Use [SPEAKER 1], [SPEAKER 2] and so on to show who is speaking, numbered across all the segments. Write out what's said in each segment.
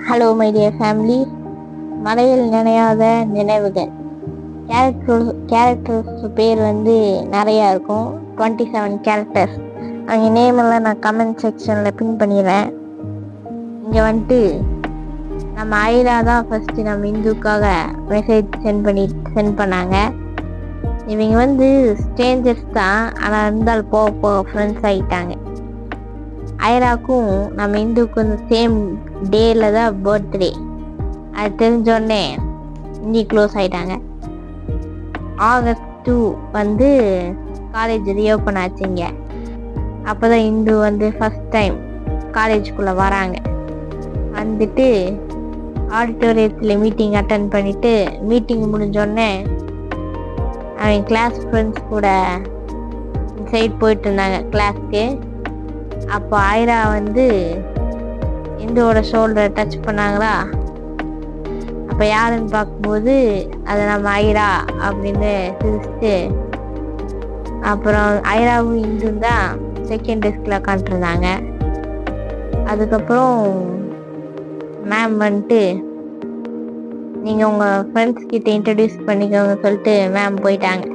[SPEAKER 1] Hello my dear family. மலையில் நினையாத நினைவுகள். கேரக்டர்ஸ் பேர் நிறையா இருக்கும். 27 கேரக்டர்ஸ். அவங்க நேமெல்லாம் நான் கமெண்ட் செக்ஷனில் பின் பண்ணிடுறேன். இங்கே நம்ம ஐரா தான் ஃபஸ்ட்டு நம்ம இந்துக்காக மெசேஜ் சென்ட் பண்ணாங்க. இவங்க ஸ்ட்ரேஞ்சர்ஸ் தான், ஆனால் இருந்தாலும் போக ஃப்ரெண்ட்ஸ் ஆகிட்டாங்க. ஐராக்கும் நம்ம இந்துக்கும் சேம் டேல தான் பர்த்டே. அது தெரிஞ்சோடனே இந்தி க்ளோஸ் ஆகிட்டாங்க. ஆகஸ்ட் 2 காலேஜ் ரீஓப்பன் ஆச்சுங்க. அப்போ தான் இந்து ஃபஸ்ட் டைம் காலேஜுக்குள்ளே வராங்க. ஆடிட்டோரியத்தில் மீட்டிங் அட்டன் பண்ணிவிட்டு மீட்டிங் முடிஞ்சோடனே அவங்க கிளாஸ் ஃப்ரெண்ட்ஸ் கூட சைட் போயிட்டு இருந்தாங்க கிளாஸ்க்கு. அப்போ ஐரா இந்துவோட ஷோல்டரை டச் பண்ணாங்களா. அப்போ யாருன்னு பார்க்கும்போது அதை நம்ம ஐரா அப்படின்னு சிரிச்சுட்டு, அப்புறம் ஐராவும் இந்து தான் செகண்ட் டெஸ்கில் உட்காந்துருந்தாங்க. அதுக்கப்புறம் மேம் நீங்கள் உங்கள் ஃப்ரெண்ட்ஸ் கிட்ட இன்ட்ரடியூஸ் பண்ணிக்கோங்க சொல்லிட்டு மேம் போயிட்டாங்க.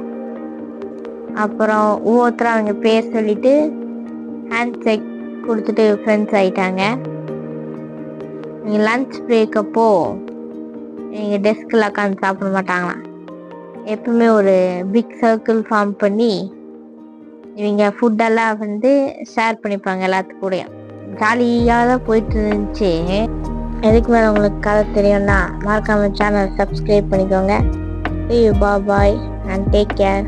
[SPEAKER 1] அப்புறம் ஒவ்வொருத்தரும் அவங்க பேர் சொல்லிட்டு ஹேண்ட் ஷேக் கொடுத்துட்டு ஃப்ரெண்ட்ஸ் ஆகிட்டாங்க. நீங்கள் லன்ச் பிரேக் அப்போ நீங்கள் டெஸ்கில் உட்காந்து சாப்பிட மாட்டாங்களாம். எப்பவுமே ஒரு பிக் சர்க்கிள் ஃபார்ம் பண்ணி இவங்க ஃபுட்டெல்லாம் ஷேர் பண்ணிப்பாங்க எல்லாத்துக்கூடையும். ஜாலியாக தான் போயிட்டு இருந்துச்சு. எதுக்கு மேலே உங்களுக்கு கதை தெரியும்னா மறக்காமல் சேனல் சப்ஸ்கிரைப் பண்ணிக்கோங்க. See you, bye and take care.